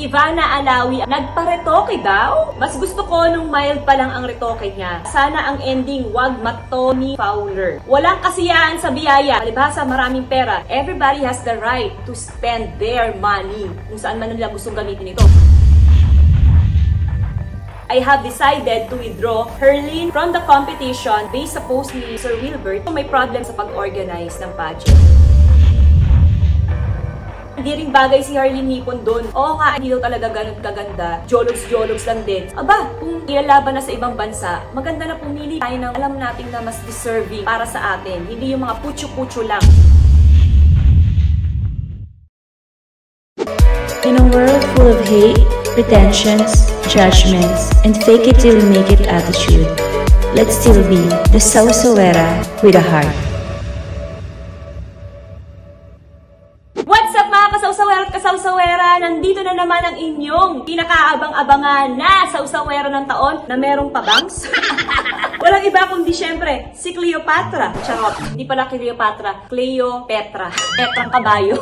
Si Ivana Alawi, nagparetoke daw? Mas gusto ko nung mild pa lang ang retoke niya. Sana ang ending wag mat-Tony Fowler. Walang kasiyahan sa biyaya. Palibhasa, maraming pera. Everybody has the right to spend their money. Kung saan man nila gustong gamitin ito. I have decided to withdraw Herlin from the competition based sa post ni Sir Wilbert kung may problem sa pag-organize ng pageant. Hindi rin bagay si Herlin Hipon doon. Oo nga, hindi daw talaga ganun kaganda. Jologs lang din. Aba, kung ilalaban na sa ibang bansa, maganda na pumili tayo ng alam natin na mas deserving para sa atin. Hindi yung mga putyo-putyo lang. In a world full of hate, pretensions, judgments, and fake it till you make it attitude, let's still be the Sausawera with a heart. What's up mga kasawsawera at kasawsawera? Nandito na naman ang inyong pinakaabang-abangan na sawsawera ng taon na merong pabangs. Walang iba kundi syempre, si Cleopatra. Charot. Hindi pala Cleopatra, Cleopetra. Petrang kabayo.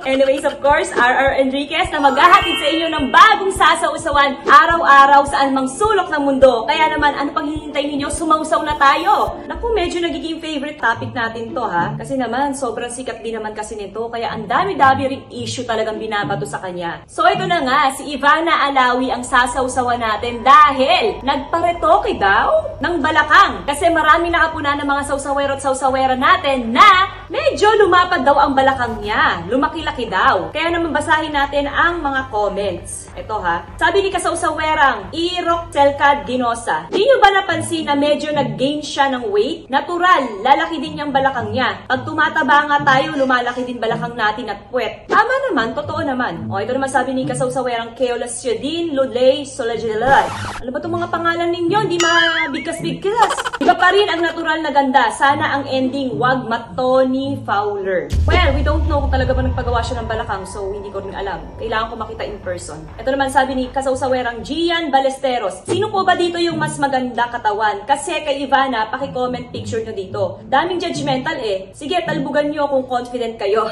Anyways, of course, RR Enriquez na maghahatid sa inyo ng bagong sasawsawan araw-araw saan mang sulok ng mundo. Kaya naman, ano pang hinihintay ninyo? Sumawsaw na tayo. Naku, medyo nagiging favorite topic natin to ha. Kasi naman, sobrang sikat din naman kasi nito. Kaya ang dami-dami ring issue talagang binabato sa kanya. So ito na nga, si Ivana Alawi ang sasawsawan natin dahil nagparetoke daw ng balakang. Kasi marami nakapuna ng mga sawsawero at sawsawera natin na medyo lumapad daw ang balakang niya. Lumaki-laki daw. Kaya naman basahin natin ang mga comments. Ito ha. Sabi ni kasawsawerang Irok Selcad Ginosa, di nyo ba napansin na medyo nag-gain siya ng weight? Natural, lalaki din yung balakang niya. Pag tumataba nga tayo, lumalaki din balakang natin at puwet. Tama naman, totoo naman. O ito naman sabi ni kasawsawerang Keolasiodin Lulay Solajilal. Ano ba itong mga pangalan ninyo? Di mabigkas-bigkas. Iba pa rin ang natural na ganda. Sana ang ending wag mat-Tony Fowler. Well, we don't know kung talaga ba nagpagawa siya ng balakang, so hindi ko rin alam. Kailangan ko makita in person. Ito naman sabi ni kasawsawerang Gian Balesteros. Sino po ba dito yung mas maganda katawan? Kasi kay Ivana, paki-comment picture nyo dito. Daming judgmental eh. Sige, talbugan nyo kung confident kayo.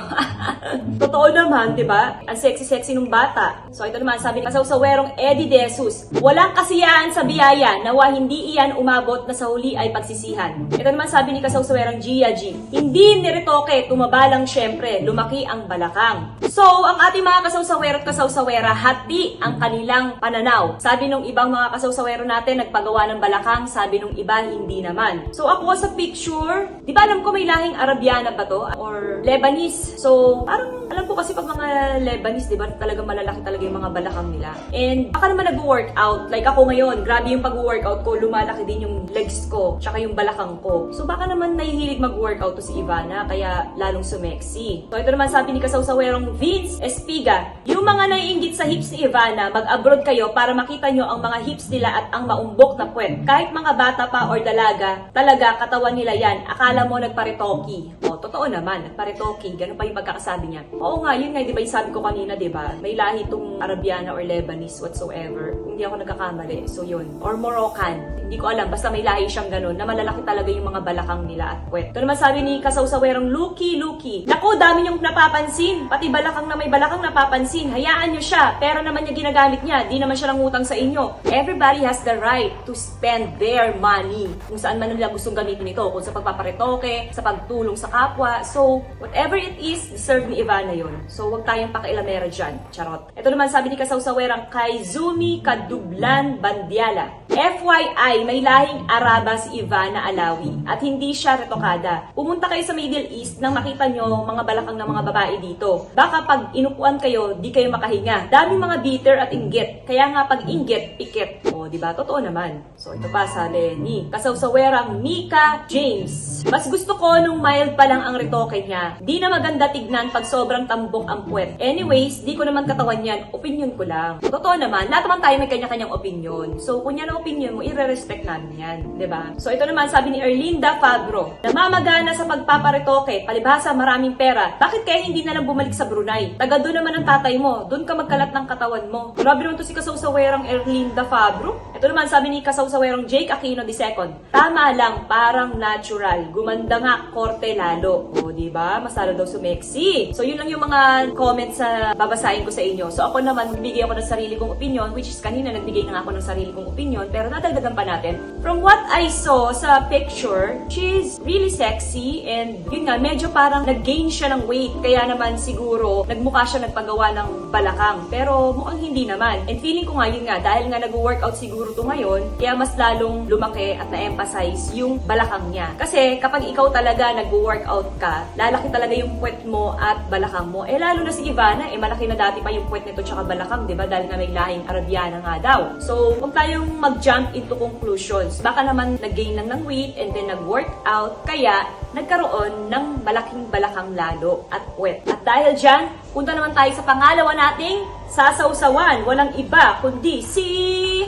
Totoo naman, di ba? Ang sexy-sexy nung bata. So ito naman sabi ni kasawsawerong Eddie De Jesus. Walang kasiyahan sa biyaya, nawa hindi iyan umabot na sa huli ay pagsisihan. Ito naman sabi ni kasawsawerang Gia G. Hindi niretoke, tumaba lang syempre, lumaki ang balakang. So, ang ating mga kasawsawero at kasawsawera, hati ang kanilang pananaw. Sabi nung ibang mga kasawsawero natin, nagpagawa ng balakang, sabi nung iba, hindi naman. So, ako sa picture, di ba alam ko may lahing Arabiana ba to? Or Lebanese. So, parang alam ko kasi pag mga Lebanese, di ba talaga malalaki talaga yung mga balakang nila. And baka naman nag-workout. Like ako ngayon, grabe yung pag-workout ko, lumalaki din yung legs ko, tsaka yung balakang ko. So, baka naman nahihilig mag-workout to si Ivana, kaya lalong sumexy. So, ito naman sabi ni kasawsawerong Vince Espiga, yung mga naiinggit sa hips ni Ivana, mag-abroad kayo para makita nyo ang mga hips nila at ang maumbok na puwet. Kahit mga bata pa or dalaga, talaga katawan nila yan. Akala mo nagparetoki. O, totoo naman, nagparetoki. Ganun pa yung pagkakasabi niya. Oo nga, yun nga, di ba yung sabi ko kanina, di ba? May lahi itong Arabiana or Lebanese whatsoever. Hindi ako nagkakamali. So, yun. Or Moroccan. Hindi ko alam. Basta may lahi siyang ganun na malalaki talaga yung mga balakang nila at puwet. Ito naman sabi ni kasawsawerong Lucky. Naku, dami niyong napapansin. Pati balakang na may balakang napapansin. Hayaan niyo siya. Pera naman niya ginagamit niya. Di naman siya nangutang sa inyo. Everybody has the right to spend their money. Kung saan man nila gustong gamitin ito. Kung sa pagpaparetoke, sa pagtulong sa kapwa. So, whatever it is, deserve ni Ivana yun. So, huwag tayong pakailamera dyan. Charot. Ito naman sabi ni kasawsawerang Kaizumi Kadublan Bandiala. FYI, may lahing Araba si Ivana Alawi at hindi siya retokada. Pumunta kayo sa Middle East nang makita nyo mga balakang ng mga babae dito. Baka pag inupuan kayo, di kayo makahinga. Daming mga bitter at inggit. Kaya nga pag inggit, pikit. O, diba? Totoo naman. So, ito pa sabi ni kasawsawerang Mika James. Mas gusto ko nung mild pa lang ang retoke niya. Di na maganda tignan pag sobrang tambok ang puwet. Anyways, di ko naman katawan yan. Opinion ko lang. Totoo naman, lahat naman tayo may kanya-kanyang opinion. So, kung yan ang opinion mo, i-respect namin yan. Diba? So, ito naman sabi ni Erlinda Fabro. Namamagana sa pagpaparetoke. Palibhasa, maraming pera. Bakit kaya hindi na lang bumalik sa Brunei? Taga doon naman ang tatay mo. mo. Doon ka magkalat ng katawan mo. Grabe naman to si kasawsawerang Erlinda Fabro. Ito naman, sabi ni kasawsawerang Jake Aquino II. Tama lang, parang natural. Gumanda nga, korte lalo. O, diba? Mas lalo daw sumeksi. So, yun lang yung mga comments na babasahin ko sa inyo. So, ako naman, magbigay ako ng sarili kong opinion, which is kanina nagbigay na ako ng sarili kong opinion, pero nadagdagan pa natin. From what I saw sa picture, she's really sexy and yun nga, medyo parang nag-gain siya ng weight. Kaya naman siguro, nagmukha siya nagpagawa ng balakang. Pero mukhang hindi naman. And feeling ko nga yun nga, dahil nga nag-workout siguro to ngayon, kaya mas lalong lumaki at na-emphasize yung balakang niya. Kasi kapag ikaw talaga nag-workout ka, lalaki talaga yung puwet mo at balakang mo. Eh lalo na si Ivana, malaki na dati pa yung puwet nito tsaka balakang, diba? Dahil nga may lahing Arabiana nga daw. So, huwag tayong mag-jump into conclusions. Baka naman nag-gain lang ng weight and then nag-workout, kaya nagkaroon ng malaking balakang lalo at puwet. At dahil dyan, punta naman tayo sa pangalawa nating sasawsawan. Walang iba kundi si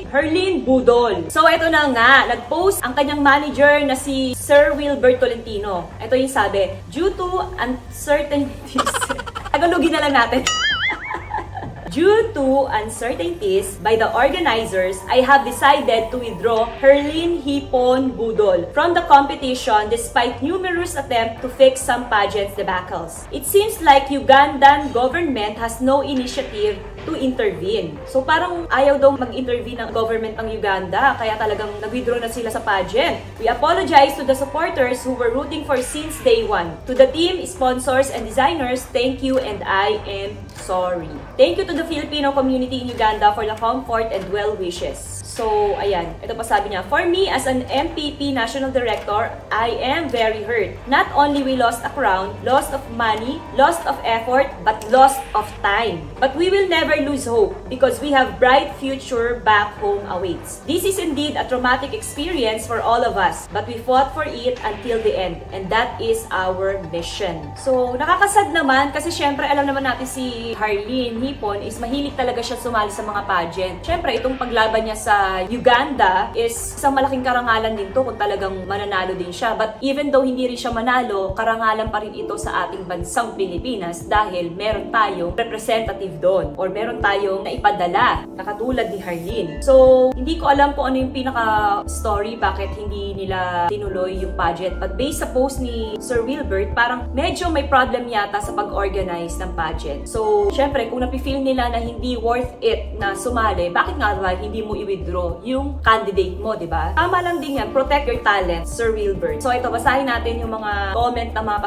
Herlyn Budol. So, ito na nga. Nag-post ang kanyang manager na si Sir Wilbert Tolentino. Ito yung sabi, due to uncertainties. Tagalogin na lang natin. Due to uncertainties by the organizers, I have decided to withdraw Herlyn Hipon Budol from the competition despite numerous attempts to fix some pageants debacles. It seems like Ugandan government has no initiative to intervene. So parang ayaw daw mag-intervene ng government ng Uganda, kaya talagang nag-withdraw na sila sa pageant. We apologize to the supporters who were rooting for since day one. To the team, sponsors, and designers, thank you and I am sorry. Thank you to the Filipino community in Uganda for the comfort and well wishes. So, ayan. Ito pa sabi niya, for me, as an MPP National Director, I am very hurt. Not only we lost a crown, lost of money, lost of effort, but lost of time. But we will never lose hope because we have bright future back home awaits. This is indeed a traumatic experience for all of us, but we fought for it until the end, and that is our mission. So, nakakasad naman kasi syempre alam naman natin si Herlyn Hipon is mahilig talaga siya sumali sa mga pageant. Syempre, itong paglaban niya sa Uganda is isang malaking karangalan din to kung talagang mananalo din siya. But even though hindi rin siya manalo, karangalan pa rin ito sa ating bansang Pilipinas dahil meron tayong representative doon or meron tayong naipadala na katulad ni Herlyn. So, hindi ko alam kung ano yung pinaka-story bakit hindi nila tinuloy yung pageant. But based sa post ni Sir Wilbert, parang medyo may problem yata sa pag-organize ng pageant. So, syempre, kung napifeel nila na hindi worth it na sumali, bakit nga ba hindi mo i-withdraw yung candidate mo, di ba? Tama lang din yan. Protect your talent, Sir Wilbert. So, ito, basahin natin yung mga comment ng mga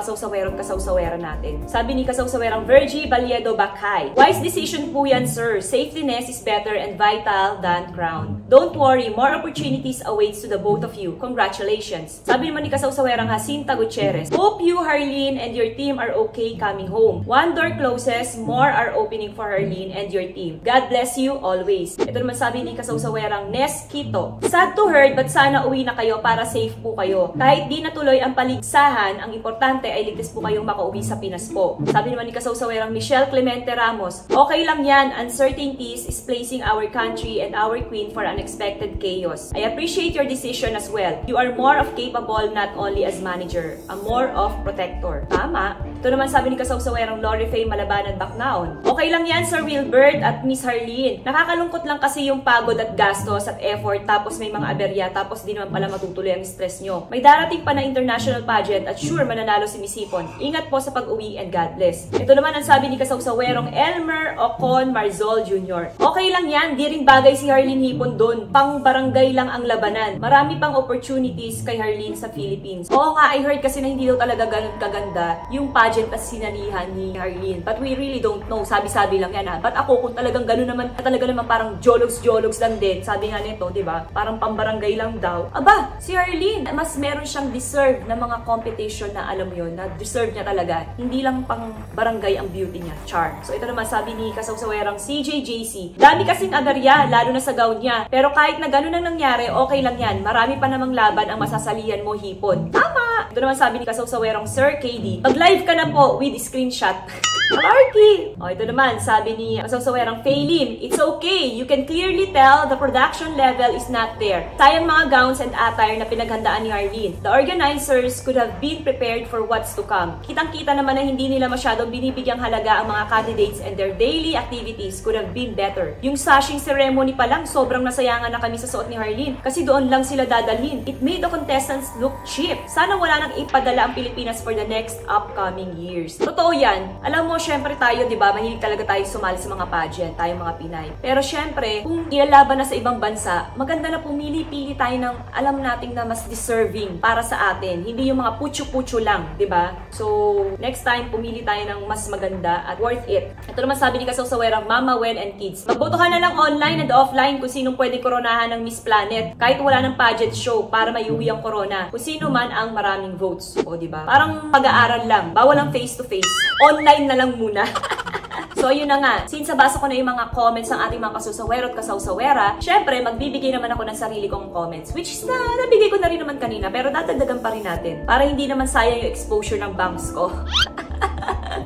kasawsawerang natin. Sabi ni kasawsawerang Virgie Baliedo Bakay, wise decision po yan, sir. Safetyness is better and vital than crown. Don't worry, more opportunities awaits to the both of you. Congratulations. Sabi naman ni kasawsawerang Jacinta Gutierrez, hope you, Herlyn, and your team are okay coming home. One door closes, more are opening for Herlyn and your team. God bless you always. Ito naman sabi ni kasawsawerang Nes Quito, sad to heard but sana uwi na kayo para safe po kayo. Kahit di natuloy ang paligsahan, ang importante ay ligtas po kayong makauwi sa Pinas po. Sabi naman ni kasawsawerang Michelle Clemente Ramos, okay lang yan, uncertainties is placing our country and our queen for unexpected chaos. I appreciate your decision as well. You are more of capable not only as manager, a more of protector. Tama. Ito naman sabi ni kasawsawerang Lori Faye Malabanan Bacnaon, okay lang yan, Sir Wilbert at Miss Herlyn. Nakakalungkot lang kasi yung pagod at gastos at effort tapos may mga aberya tapos di naman pala matutuloy ang stress nyo. May darating pa na international pageant at sure mananalo si Miss Hipon. Ingat po sa pag-uwi and God bless. Ito naman ang sabi ni kasawsawerong Elmer Ocon Marzol Jr. Okay lang yan, di rin bagay si Herlyn Hipon doon. Pang barangay lang ang labanan. Marami pang opportunities kay Herlyn sa Philippines. Oo nga, I heard kasi na hindi daw talaga ganun kaganda yung pageant at sinalihan ni Herlyn. But we really don't know. Sabi-sabi lang yan ha. But ako kung talagang ganun naman, talaga naman parang jologs lang din. Sabi nga nito, di ba? Parang pambarangay lang daw. Aba, si Herlyn, mas meron siyang deserve na mga competition na alam mo yun, na deserve niya talaga. Hindi lang pang barangay ang beauty niya. Char. So ito naman sabi ni kasawsawerang CJJC, dami kasing aberya, lalo na sa gown niya. Pero kahit na ganun ang nangyari, okay lang yan. Marami pa namang laban ang masasalihan mo, Hipon. Tama! Ito naman sabi ni kasawsawerang Sir KD, mag-live ka na po with screenshot. Marky! O, ito naman, sabi ni Kasawsawerang Feilim, it's okay. You can clearly tell the production level is not there. Sayang mga gowns and attire na pinaghandaan ni Arlene. The organizers could have been prepared for what's to come. Kitang-kita naman na hindi nila masyadong binibigyang halaga ang mga candidates and their daily activities could have been better. Yung sashing ceremony pa lang, sobrang nasayangan na kami sa suot ni Arlene kasi doon lang sila dadalhin. It made the contestants look cheap. Sana wala nang ipadala ang Pilipinas for the next upcoming years. Totoo yan. Alam mo, syempre tayo, di ba, mahilig talaga tayo sumali sa mga pageant, tayo mga Pinay. Pero syempre, kung ilalaban na sa ibang bansa, maganda na pumili-pili tayo ng alam nating na mas deserving para sa atin. Hindi yung mga putyo-putyo lang, di ba? So, next time, pumili tayo ng mas maganda at worth it. Ito naman sabi ni Kasawsawerang Mama, Wen, and Kids. Magbotohan na lang online and offline kung sinong pwede koronahan ng Miss Planet kahit wala ng pageant show para maiuwi ang corona. Kung sino man ang maraming votes. O, di ba? Parang pag-aaral lang. Bawal ang face-to-face. Online na lang muna. So, yun na nga. Since nabasa ko na yung mga comments ng ating mga kasusawero at kasawsawera, syempre, magbibigay naman ako ng sarili kong comments. Which is nabigay ko na rin naman kanina. Pero dadagdagan pa rin natin. Para hindi naman sayang yung exposure ng bangs ko.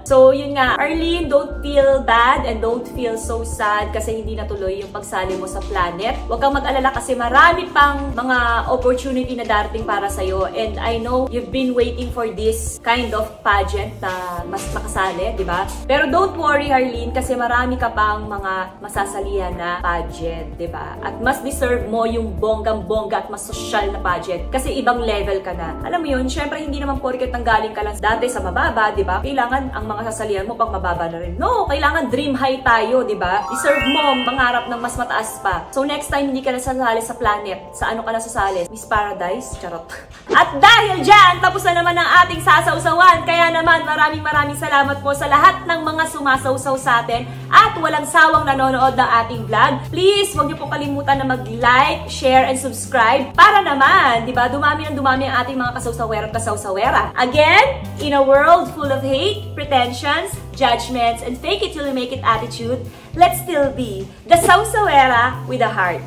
So, yun nga. Arlene, don't feel bad and don't feel so sad kasi hindi natuloy yung pagsali mo sa Planet. Huwag kang mag-alala kasi marami pang mga opportunity na darating para sa'yo. And I know you've been waiting for this kind of pageant na mas makasali, di ba? Pero don't worry, Arlene, kasi marami ka pang mga masasalihan na pageant, di ba? At mas deserve mo yung bonggang-bongga at mas social na pageant kasi ibang level ka na. Alam mo yun, syempre hindi naman porket tanggaling ka lang dati sa mababa, di ba? Kailangan ang mga sasalihan mo pang mababa na rin. No, kailangan dream high tayo, di ba? Deserve mo mangarap ng mas mataas pa. So next time hindi ka na sasali sa Planet, sa ano ka na sasali? Miss Paradise? Charot. At dahil dyan, tapos na naman ang ating sasawsawan. Kaya naman, maraming salamat po sa lahat ng mga sumasawsaw sa atin at walang sawang nanonood ng ating vlog. Please, huwag niyo po kalimutan na mag-like, share, and subscribe para naman, di ba, dumami ang ating mga kasawsawera at kasawsawera. Again, in a world full of hate, pretensions, judgments, and fake it till you make it attitude, let's still be the Sawsawera with a heart.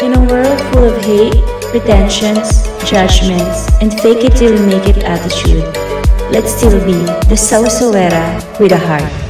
In a world full of hate, pretensions, judgments, and fake it till you make it attitude, let's still be the Sawsawera with a heart.